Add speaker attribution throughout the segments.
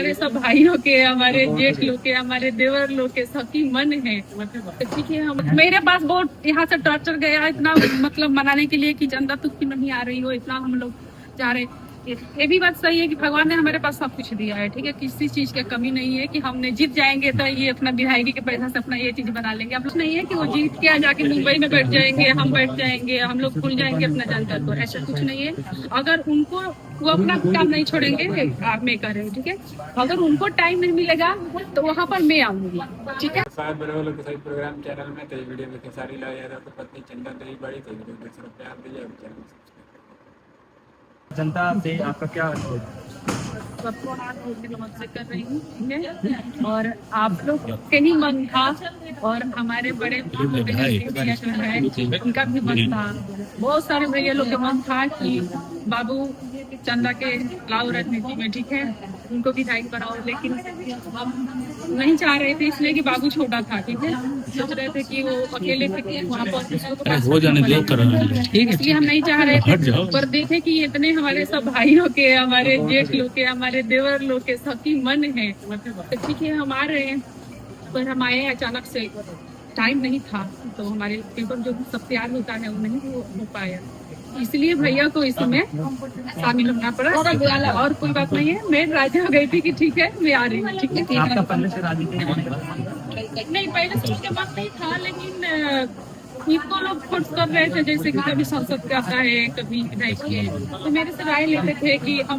Speaker 1: हमारे सब भाइयों के, हमारे जेठ लोग के, हमारे देवर लोग के सबकी मन है। तो ठीक है, हम मेरे पास बहुत यहाँ से टॉर्चर गया इतना, मतलब मनाने के लिए कि चंदा तू क्यों नहीं आ रही हो, इतना हम लोग चाह रहे। ये भी बात सही है कि भगवान ने हमारे पास सब कुछ दिया है, ठीक है, किसी चीज की कमी नहीं है कि हमने जीत जाएंगे तो ये अपना विधायकी के पैसा से अपना ये चीज बना लेंगे। अब नहीं है कि वो जीत के जाके मुंबई में बैठ जाएंगे, हम बैठ जाएंगे, हम लोग भूल जाएंगे अपना जनता को, ऐसा कुछ नहीं है। अगर उनको वो अपना काम नहीं छोड़ेंगे, आप मैं कर रहे हो, ठीक है, अगर उनको टाइम नहीं मिलेगा तो वहाँ पर मैं आऊंगी, ठीक है।
Speaker 2: प्रोग्राम चैनल में तो वीडियो में खेसारी लाल यादव की पत्नी चंदा तो बड़ी थी, प्यार दीजिए।
Speaker 3: जनता से आपका क्या
Speaker 1: सबको हाथ धो के नमस्ते कर रही हूँ, ठीक है। और आप लोग के ही मन था और हमारे बड़े भैया जो है उनका भी मन था, बहुत सारे भैया लोग का मन था कि बाबू चंदा के लाओ राजनीति में, ठीक है, उनको विधायक बनाओ, लेकिन हम नहीं चाह रहे थे इसलिए कि बाबू छोटा था, ठीक है, सोच रहे थे कि वो अकेले थे वहाँ पर हो जाने दो, इसलिए हम नहीं चाह रहे थे। पर देखे कि इतने हमारे सब भाइयों के, हमारे जेठ लोग के, हमारे देवर लोग के सबकी मन है, तो ठीक है हम आ रहे हैं। पर हम आए अचानक से, टाइम नहीं था, तो हमारे पेपर जो सब तैयार होता है वो नहीं हो पाया, इसलिए भैया को इसमें शामिल होना पड़ा। और कोई बात नहीं है, मैं राजी हो गई थी कि ठीक है मैं आ रही हूँ, ठीक है।
Speaker 3: आपका पहले से राजनीति
Speaker 1: नहीं, पहले से मुझे बात नहीं था, लेकिन इनको लोग फोर्स कर रहे थे, जैसे कि कभी संसद का आता है, कभी विधायक के, तो मेरे से राय लेते थे कि हम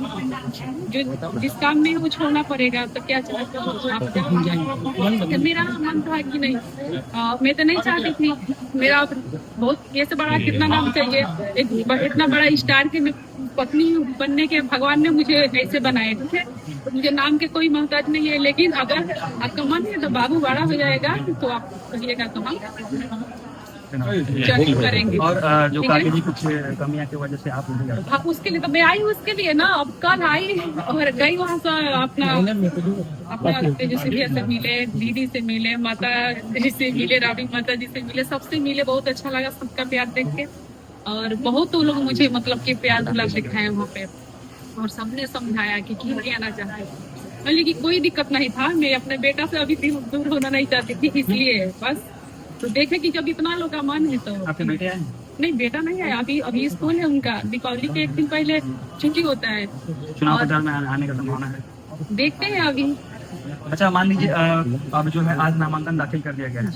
Speaker 1: जो जिस काम में वो छोड़ना पड़ेगा, तो क्या चाहते हो। मेरा मन था कि नहीं, मैं तो नहीं चाहती थी, मेरा बहुत ये से बड़ा कितना नाम चाहिए, इतना बड़ा स्टार के मैं पत्नी बनने के भगवान ने मुझे ऐसे बनाए, ठीक है, तो मुझे नाम के कोई मोहताज नहीं है। लेकिन अगर आपका मन है तो बाबू बड़ा हो जाएगा तो आप कहिएगा तो हम करेंगे।
Speaker 3: और जो कागजी कुछ कमियां की वजह से आप
Speaker 1: हाँ, उसके लिए तो मैं आई हूँ, उसके लिए ना, अब कल आई और गई वहाँ से अपना तेजस्वी भैया से मिले, दीदी से मिले, माता जी से मिले, राबड़ी माता जी से मिले, सबसे मिले, बहुत अच्छा लगा सबका प्यार देख के। और बहुत लोग मुझे मतलब कि प्यार दुलार दिखाए वहाँ पे, और सबने समझाया कि क्यों नहीं आना चाहते, मतलब कि कोई दिक्कत नहीं था, मैं अपने बेटा से अभी दूर होना नहीं चाहती थी, इसलिए बस। तो देखे कि जब इतना लोग का मन है तो
Speaker 3: आपके बेटे आए?
Speaker 1: नहीं, बेटा नहीं है, अभी स्कूल है उनका, दीपावली के एक दिन पहले छुट्टी होता है।
Speaker 3: चुनाव प्रचार में आने का संभावना है,
Speaker 1: देखते हैं अभी।
Speaker 3: अच्छा, मान लीजिए अब जो है आज नामांकन दाखिल कर दिया गया है,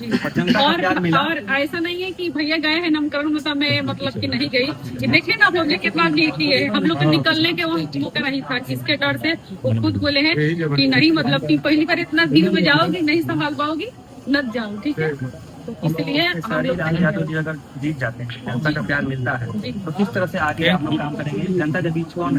Speaker 1: और ऐसा नहीं है कि भैया गए हैं नामकरण में तो मैं मतलब कि नहीं गई, देखे ना हम लोग कितना भीड़ थी है, हम लोग निकलने के वहाँ मौका नहीं था, किसके डर से वो खुद बोले हैं कि नहीं, मतलब कि पहली बार इतना भीड़ में जाओगी, नहीं संभाल पाओगी, न जाओ, ठीक है। तो इसलिए हम लोग
Speaker 3: यादव जी अगर जीत जाते हैं, जनता का प्यार मिलता है, तो किस तरह से आगे आप लोग काम करेंगे? जनता के बीच कौन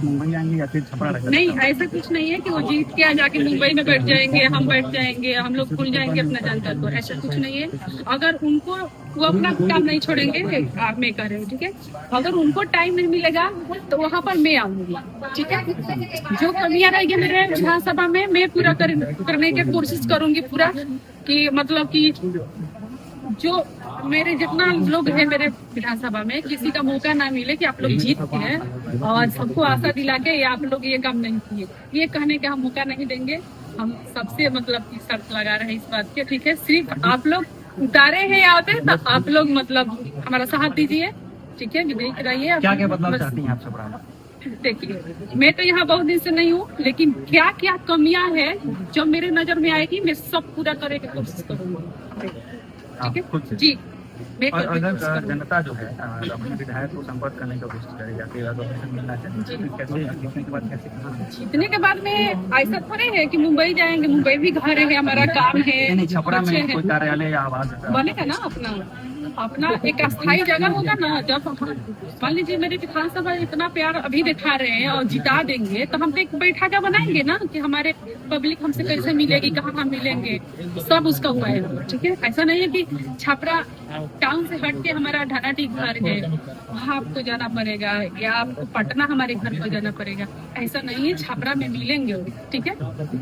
Speaker 3: मुंबई आएंगे या फिर छपरा रहेगा?
Speaker 1: नहीं, ऐसा कुछ नहीं है कि वो जीत के जाके मुंबई में बैठ जाएंगे, हम बैठ जाएंगे, हम लोग भूल जाएंगे अपना जनता को, ऐसा कुछ नहीं है। अगर उनको वो अपना काम नहीं छोड़ेंगे, आप मैं कर रहे हो, ठीक है, अगर उनको टाइम नहीं मिलेगा तो वहाँ पर मैं आऊंगी, ठीक है। जो कमियां रहेगी मेरे विधानसभा में, मैं पूरा करने की कोशिश करूंगी पूरा, कि मतलब कि जो मेरे जितना लोग हैं मेरे विधानसभा में, किसी का मौका ना मिले कि आप लोग जीत के हैं और सबको आशा दिला के या आप लोग ये काम नहीं किए, ये कहने का हम मौका नहीं देंगे। हम सबसे मतलब की शर्त लगा रहे हैं इस बात के, ठीक है, सिर्फ आप लोग उतारे हैं यहाँ पे तो आप लोग मतलब हमारा साथ दीजिए, ठीक है, देख रहिए।
Speaker 3: क्या क्या बदलाव चाहती हैं आप सब?
Speaker 1: देखिए, मैं तो यहाँ बहुत दिन से नहीं हूँ, लेकिन क्या क्या कमियां हैं जो मेरे नजर में आएगी, मैं सब पूरा करने की कोशिश करूंगी, ठीक है जी।
Speaker 3: और अगर जनता जो है अपने विधायक को संपर्क करने की कोशिश करे या फिर मिलना चाहिए,
Speaker 1: जीतने के बाद में ऐसा थोड़े है कि मुंबई जाएंगे, मुंबई भी घर है, हमारा काम है,
Speaker 3: छपरा में कोई कार्यालय या आवास
Speaker 1: बनेगा ना, अपना एक अस्थायी जगह होगा ना। जब मान लीजिए मेरे विधानसभा इतना प्यार अभी दिखा रहे हैं और जिता देंगे, तो हम एक बैठका बनाएंगे ना कि हमारे पब्लिक हमसे कैसे मिलेगी, कहाँ हम मिलेंगे, सब उसका हुआ है, ठीक है। ऐसा नहीं है कि छपरा टाउन से हट के हमारा ढानाटी घर है, वहाँ आपको जाना पड़ेगा, या आपको पटना हमारे घर पर जाना पड़ेगा, ऐसा नहीं है, छपरा में मिलेंगे, ठीक है।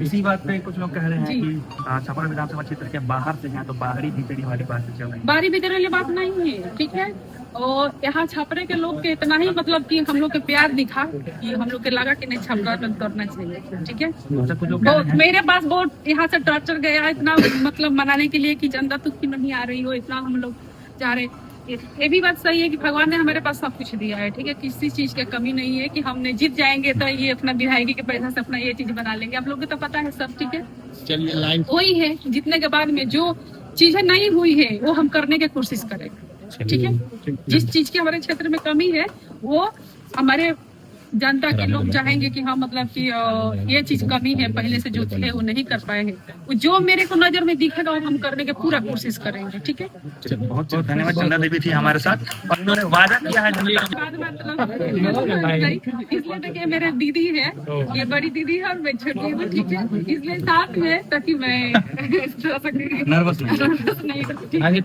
Speaker 3: इसी बात पे कुछ लोग कह रहे हैं कि छपरा विधानसभा क्षेत्र के बाहर से हैं तो बाहरी भीतरी वाली बात चल रही है।
Speaker 1: बाहरी भीतरी वाली बात बात नहीं है, ठीक है। और यहाँ छपरे के लोग के इतना ही मतलब कि हम लोग के प्यार दिखा कि हम लोग के लगा कि नहीं छपरा बंद करना चाहिए, ठीक है। बहुत मेरे पास बहुत यहाँ से टॉर्चर गया इतना मतलब मनाने के लिए कि चंदा तू क्यों नहीं आ रही हो, इतना हम लोग चाह रहे। ये भी बात सही है कि भगवान ने हमारे पास सब कुछ दिया है, ठीक है। किसी चीज की कमी नहीं है कि हमने जीत जाएंगे तो ये अपना विधायकी के पैसा से अपना ये चीज बना लेंगे। आप लोगों को तो पता है सब, ठीक है।
Speaker 4: चलिए लाइन
Speaker 1: वही है जीतने के बाद में जो चीजें नहीं हुई है वो हम करने की कोशिश करेंगे, ठीक है। जिस चीज की हमारे क्षेत्र में कमी है वो हमारे जनता के लोग चाहेंगे कि हाँ मतलब कि ये चीज कमी है पहले से जो थे वो नहीं कर पाए हैं, जो मेरे को नजर में दिखेगा वो हम करने की पूरा कोशिश करेंगे, ठीक है।
Speaker 3: बहुत बहुत धन्यवाद। चंदा देवी थी हमारे साथ और उन्होंने वादा किया है
Speaker 1: इसलिए देखिए मेरे दीदी है, ये बड़ी दीदी है और मैं छोटी हूँ, ठीक है। इसलिए साथ में ताकि मैं
Speaker 3: नर्वस
Speaker 1: नहीं, ठीक है।
Speaker 3: आगे